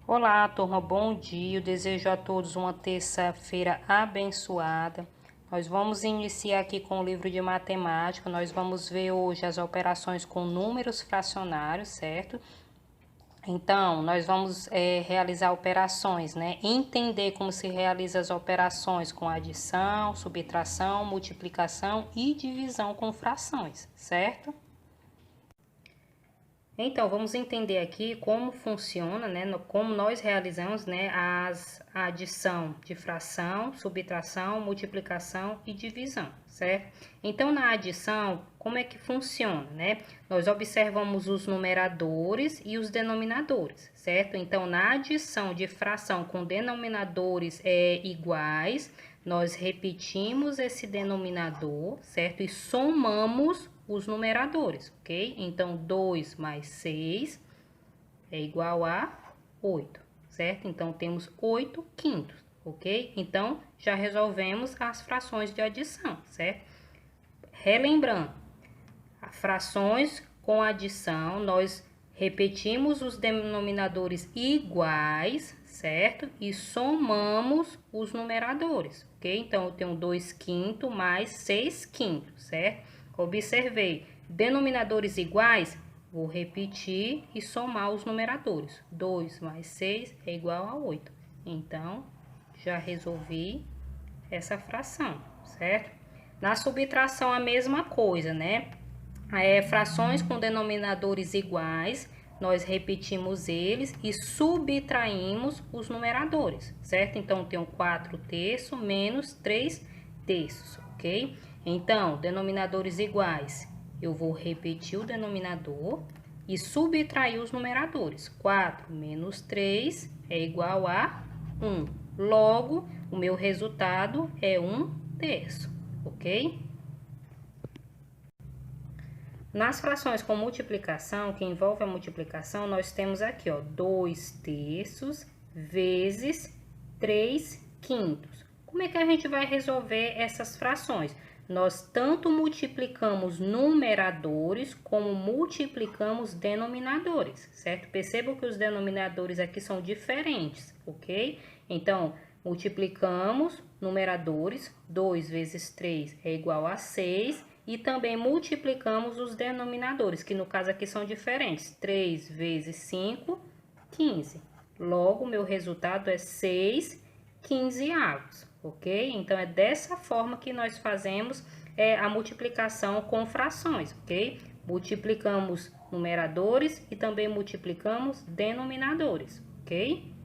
Olá, turma, bom dia. Eu desejo a todos uma terça-feira abençoada. Nós vamos iniciar aqui com o livro de matemática. Nós vamos ver hoje as operações com números fracionários, certo? Então, nós vamos realizar operações, né? Entender como se realiza as operações com adição, subtração, multiplicação e divisão com frações, certo? Então, vamos entender aqui como funciona, né, como nós realizamos, né, a adição de fração, subtração, multiplicação e divisão, certo? Então, na adição, como é que funciona, né? Nós observamos os numeradores e os denominadores, certo? Então, na adição de fração com denominadores iguais, nós repetimos esse denominador, certo? E somamos os numeradores, ok? Então, 2 mais 6 é igual a 8, certo? Então, temos 8 quintos, ok? Então, já resolvemos as frações de adição, certo? Relembrando, as frações com adição, nós repetimos os denominadores iguais, certo? E somamos os numeradores, ok? Então, eu tenho 2 quintos mais 6 quintos, certo? Observei, denominadores iguais, vou repetir e somar os numeradores. 2 mais 6 é igual a 8. Então, já resolvi essa fração, certo? Na subtração, a mesma coisa, né? Frações com denominadores iguais, nós repetimos eles e subtraímos os numeradores, certo? Então, tenho 4 terços menos 3 terços, ok? Então, denominadores iguais, eu vou repetir o denominador e subtrair os numeradores. 4 menos 3 é igual a 1. Logo, o meu resultado é 1 terço, ok? Nas frações com multiplicação, que envolve a multiplicação, nós temos aqui, ó, 2 terços vezes 3 quintos. Como é que a gente vai resolver essas frações? Nós tanto multiplicamos numeradores como multiplicamos denominadores, certo? Percebam que os denominadores aqui são diferentes, ok? Então, multiplicamos numeradores, 2 vezes 3 é igual a 6, e também multiplicamos os denominadores, que no caso aqui são diferentes. 3 vezes 5, 15. Logo, meu resultado é 6 quinzeavos, ok? Então, é dessa forma que nós fazemos a multiplicação com frações, ok? Multiplicamos numeradores e também multiplicamos denominadores, ok?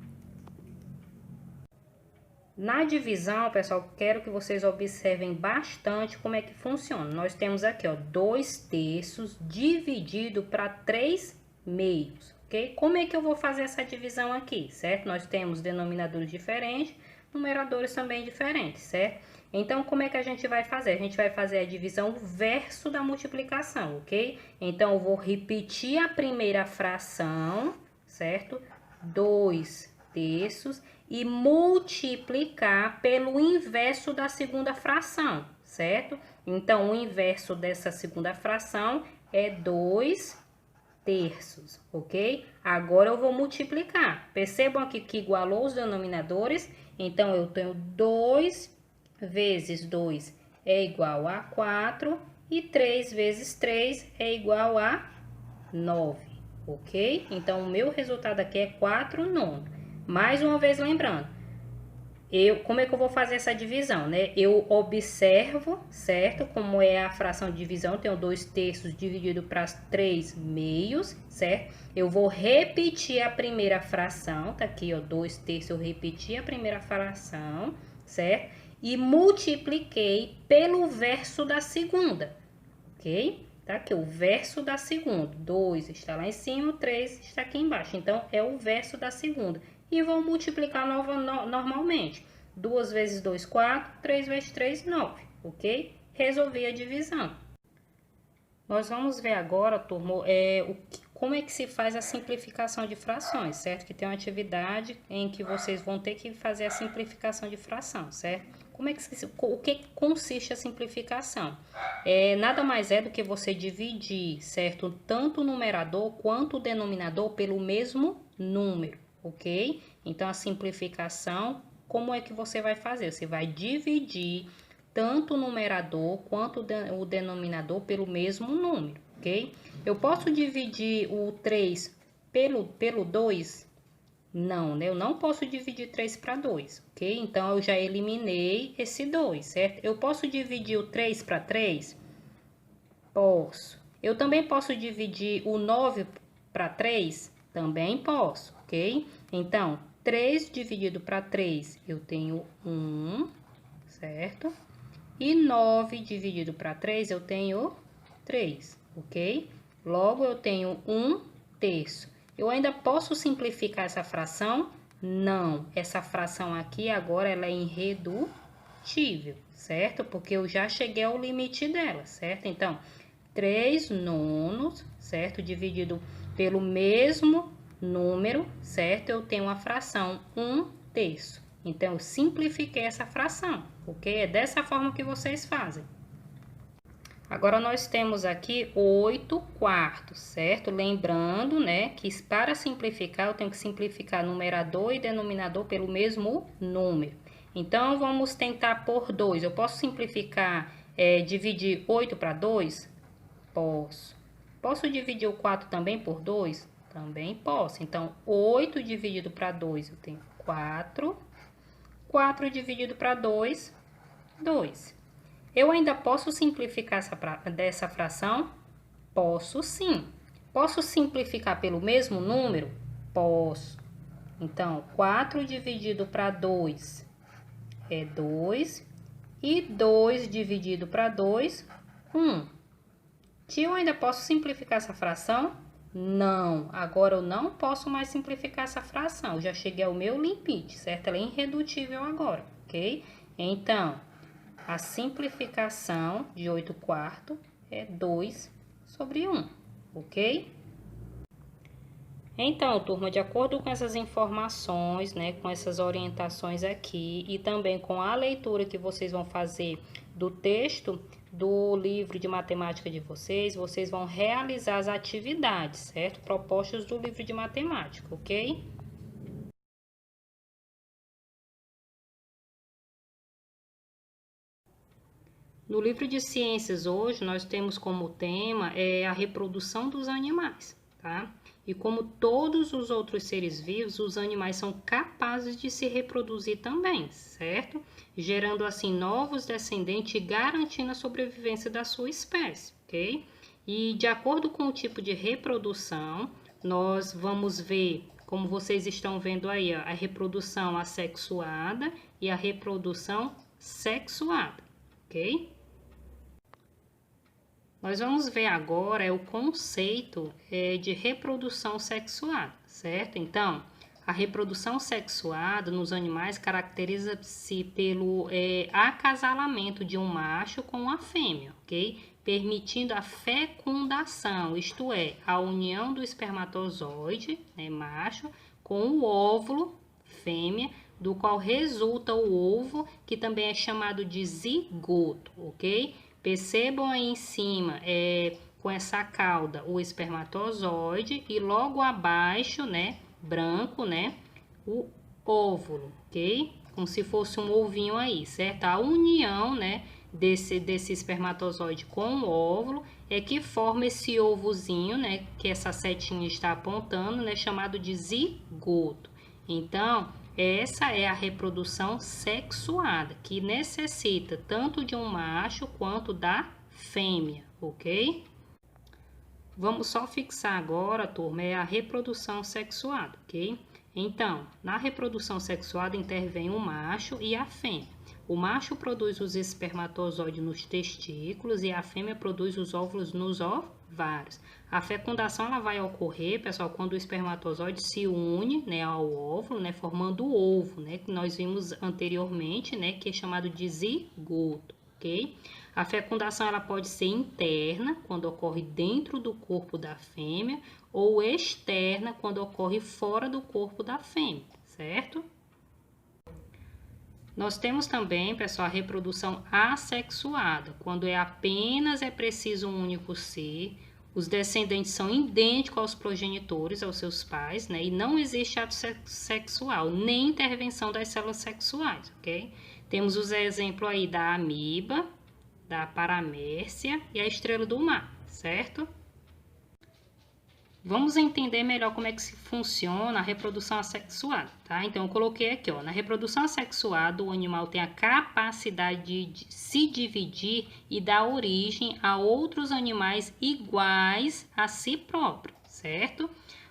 Na divisão, pessoal, quero que vocês observem bastante como é que funciona. Nós temos aqui, ó, 2 terços dividido para 3 meios, ok? Como é que eu vou fazer essa divisão aqui, certo? Nós temos denominadores diferentes, numeradores também diferentes, certo? Então, como é que a gente vai fazer? A gente vai fazer a divisão verso da multiplicação, ok? Então, eu vou repetir a primeira fração, certo? 2 terços e multiplicar pelo inverso da segunda fração, certo? Então, o inverso dessa segunda fração é 2 terços, ok? Agora, eu vou multiplicar. Percebam aqui que igualou os denominadores. Então, eu tenho 2 vezes 2 é igual a 4 e 3 vezes 3 é igual a 9, ok? Então, o meu resultado aqui é 4 nonos. Mais uma vez lembrando, como é que eu vou fazer essa divisão, né? Eu observo, certo? Como é a fração de divisão, tenho 2 terços dividido para 3 meios, certo? Eu vou repetir a primeira fração, tá aqui, ó, 2 terços, eu repeti a primeira fração, certo? E multipliquei pelo verso da segunda, ok? Tá aqui, o verso da segunda. 2 está lá em cima, 3 está aqui embaixo. Então, é o verso da segunda. E vou multiplicar normalmente. 2 vezes 2, 4. 3 vezes 3, 9. Ok? Resolvi a divisão. Nós vamos ver agora, turma, como é que se faz a simplificação de frações, certo? Que tem uma atividade em que vocês vão ter que fazer a simplificação de fração, certo? O que consiste a simplificação? Nada mais é do que você dividir, certo? Tanto o numerador quanto o denominador pelo mesmo número, ok? Então, a simplificação, como é que você vai fazer? Você vai dividir tanto o numerador quanto o denominador pelo mesmo número, ok? Eu posso dividir o 3 pelo 2? Não, né? Eu não posso dividir 3 para 2, ok? Então, eu já eliminei esse 2, certo? Eu posso dividir o 3 para 3? Posso. Eu também posso dividir o 9 para 3? Também posso, ok? Então, 3 dividido para 3, eu tenho 1, certo? E 9 dividido para 3, eu tenho 3, ok? Logo, eu tenho 1/3. Eu ainda posso simplificar essa fração? Não. Essa fração aqui agora ela é irredutível, certo? Porque eu já cheguei ao limite dela, certo? Então, 3/9, certo? Dividido pelo mesmo número, certo? Eu tenho a fração 1/3. Então, eu simplifiquei essa fração, ok? É dessa forma que vocês fazem. Agora, nós temos aqui 8/4, certo? Lembrando, né, que para simplificar, eu tenho que simplificar numerador e denominador pelo mesmo número. Então, vamos tentar por 2. Eu posso simplificar, dividir 8 para 2? Posso. Posso dividir o 4 também por 2? Também posso. Então, 8 dividido para 2, eu tenho 4. 4 dividido para 2, 2. Eu ainda posso simplificar dessa fração? Posso sim. Posso simplificar pelo mesmo número? Posso. Então, 4 dividido para 2 é 2. E 2 dividido para 2, 1. Tia, eu ainda posso simplificar essa fração? Não. Agora eu não posso mais simplificar essa fração. Eu já cheguei ao meu limite, certo? Ela é irredutível agora, ok? Então, a simplificação de 8/4 é 2/1, ok? Então, turma, de acordo com essas informações, né, com essas orientações aqui e também com a leitura que vocês vão fazer do texto do livro de matemática de vocês, vocês vão realizar as atividades, certo? Propostas do livro de matemática, ok? No livro de ciências hoje, nós temos como tema a reprodução dos animais, tá? E como todos os outros seres vivos, os animais são capazes de se reproduzir também, certo? Gerando assim novos descendentes e garantindo a sobrevivência da sua espécie, ok? E de acordo com o tipo de reprodução, nós vamos ver, como vocês estão vendo aí, ó, a reprodução assexuada e a reprodução sexuada, ok? Nós vamos ver agora o conceito de reprodução sexuada, certo? Então, a reprodução sexuada nos animais caracteriza-se pelo acasalamento de um macho com uma fêmea, ok? Permitindo a fecundação, isto é, a união do espermatozoide, né, macho, com o óvulo, fêmea, do qual resulta o ovo, que também é chamado de zigoto, ok? Percebam aí em cima, com essa cauda, o espermatozoide e logo abaixo, né, branco, né, o óvulo, ok? Como se fosse um ovinho aí, certo? A união, né, desse espermatozoide com o óvulo é que forma esse ovozinho, né, que essa setinha está apontando, né, chamado de zigoto. Então, essa é a reprodução sexuada, que necessita tanto de um macho quanto da fêmea, ok? Vamos só fixar agora, turma, é a reprodução sexuada, ok? Então, na reprodução sexuada intervém o macho e a fêmea. O macho produz os espermatozoides nos testículos e a fêmea produz os óvulos nos ovários. A fecundação ela vai ocorrer, pessoal, quando o espermatozoide se une, né, ao óvulo, né, formando o ovo, né, que nós vimos anteriormente, né, que é chamado de zigoto, ok? A fecundação ela pode ser interna, quando ocorre dentro do corpo da fêmea, ou externa, quando ocorre fora do corpo da fêmea, certo? Nós temos também, pessoal, a reprodução assexuada, quando apenas é preciso um único ser, os descendentes são idênticos aos progenitores, aos seus pais, né? E não existe ato sexual, nem intervenção das células sexuais, ok? Temos os exemplos aí da amiba, da paramércia e a estrela do mar, certo? Vamos entender melhor como é que se funciona a reprodução assexuada, tá? Então, eu coloquei aqui, ó, na reprodução assexuada, o animal tem a capacidade de se dividir e dar origem a outros animais iguais a si próprio, certo?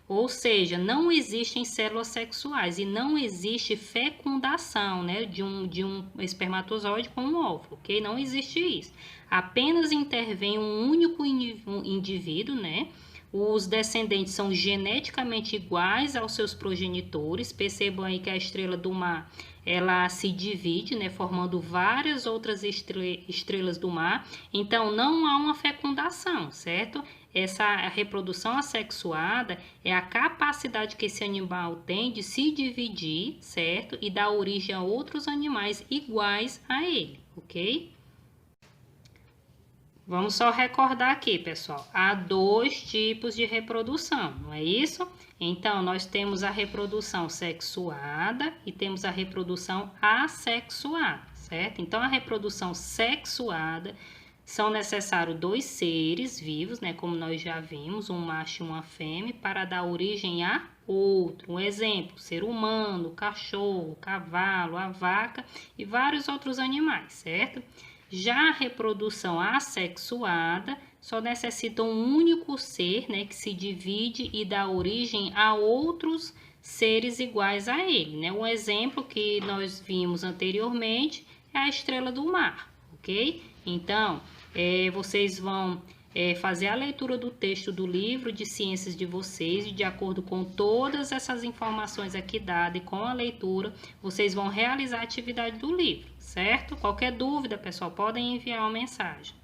Ou seja, não existem células sexuais e não existe fecundação, né, de um espermatozoide com um óvulo, ok? Não existe isso. Apenas intervém um único indivíduo, né? Os descendentes são geneticamente iguais aos seus progenitores. Percebam aí que a estrela do mar, ela se divide, né, formando várias outras estrelas do mar. Então, não há uma fecundação, certo? Essa reprodução assexuada é a capacidade que esse animal tem de se dividir, certo? E dar origem a outros animais iguais a ele, ok? Vamos só recordar aqui, pessoal. Há dois tipos de reprodução, não é isso? Então, nós temos a reprodução sexuada e temos a reprodução assexuada, certo? Então, a reprodução sexuada são necessários dois seres vivos, né? Como nós já vimos, um macho e uma fêmea, para dar origem a outro. Um exemplo, ser humano, cachorro, cavalo, a vaca e vários outros animais, certo? Já a reprodução assexuada só necessita um único ser, né, que se divide e dá origem a outros seres iguais a ele, né? Um exemplo que nós vimos anteriormente é a estrela do mar, ok? Então, vocês vão fazer a leitura do texto do livro de ciências de vocês e de acordo com todas essas informações aqui dadas e com a leitura, vocês vão realizar a atividade do livro, certo? Qualquer dúvida, pessoal, podem enviar uma mensagem.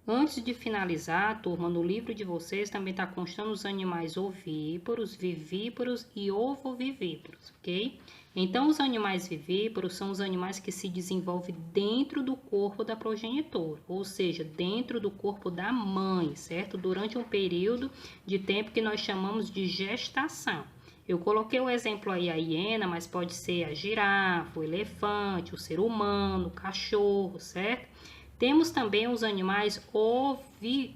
Antes de finalizar, turma, no livro de vocês também está constando os animais ovíparos, vivíparos e ovovivíparos, ok? Então, os animais vivíparos são os animais que se desenvolvem dentro do corpo da progenitora, ou seja, dentro do corpo da mãe, certo? Durante um período de tempo que nós chamamos de gestação. Eu coloquei o exemplo aí a hiena, mas pode ser a girafa, o elefante, o ser humano, o cachorro, certo? Temos também os animais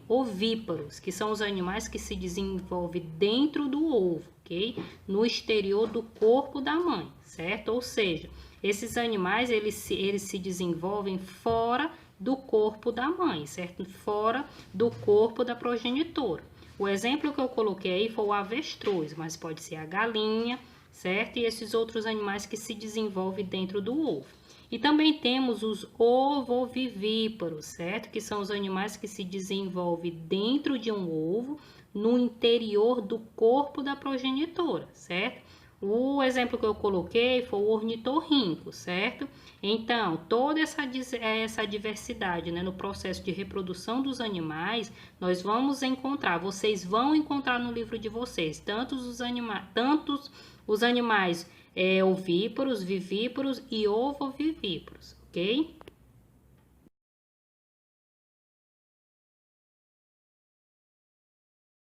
ovíparos, que são os animais que se desenvolvem dentro do ovo, ok? No exterior do corpo da mãe, certo? Ou seja, esses animais eles se desenvolvem fora do corpo da mãe, certo? Fora do corpo da progenitora. O exemplo que eu coloquei aí foi o avestruz, mas pode ser a galinha, certo? E esses outros animais que se desenvolvem dentro do ovo. E também temos os ovovivíparos, certo? Que são os animais que se desenvolvem dentro de um ovo, no interior do corpo da progenitora, certo? O exemplo que eu coloquei foi o ornitorrinco, certo? Então, toda essa diversidade, né, no processo de reprodução dos animais, nós vamos encontrar, vocês vão encontrar no livro de vocês, tanto os animais ovíparos, vivíparos e ovovivíparos, ok?